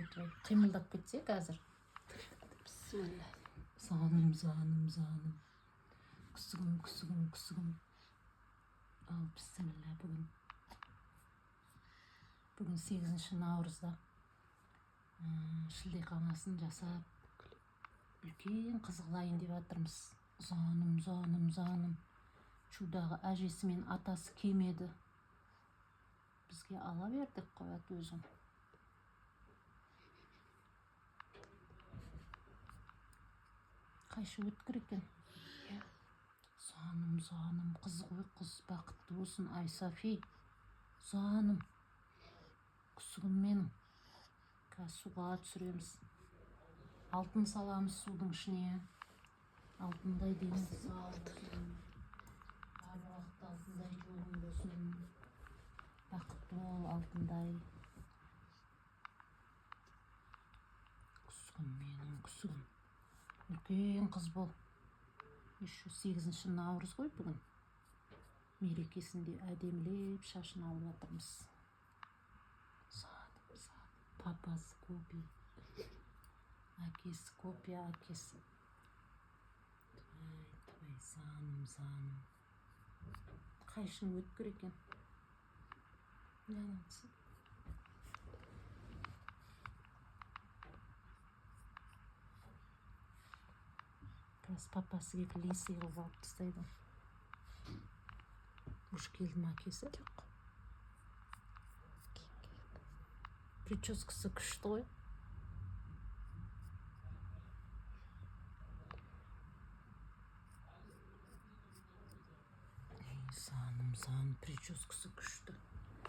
айтпай қимылдап кетсек азыр. Бисмилла. Заным. Күсігім. Ал бисмилла, бүгін 8 наурызда шілдеханасын жасап үлкен қызғылайын деп жатырмыз. Заным. Шудағы әжесі мен атасы келмеді. Бізге ала бердік, қоят өзің. Қайшы өткір екен. Заным, қыз ғой, қыз бақытты болсын, Айсафи. Заным, күсігім менің. Қазір суға түсіреміз. Алтын саламыз судың ішіне. Алтындай дейміз. Әр уақыт алтындай жолың болсын. Бақытты бол, алтындай. Күсігім менің, күсігім. Үлкен қыз бол. Еще 8 наурыз ғой бүгін. Мерекесінде әдемілеп шашын алып жатырмыз. Заным. Папасы копия. Әкесі копия, әкесі. Твай, заным. Қайшың өткір екен. Нәнатсы. Қазір папасы келіп лисый қылып алып тастайды. Уж келді ма әкесі? Жоқ. Прическасы күшті ғой. Заным, прическасы күшті.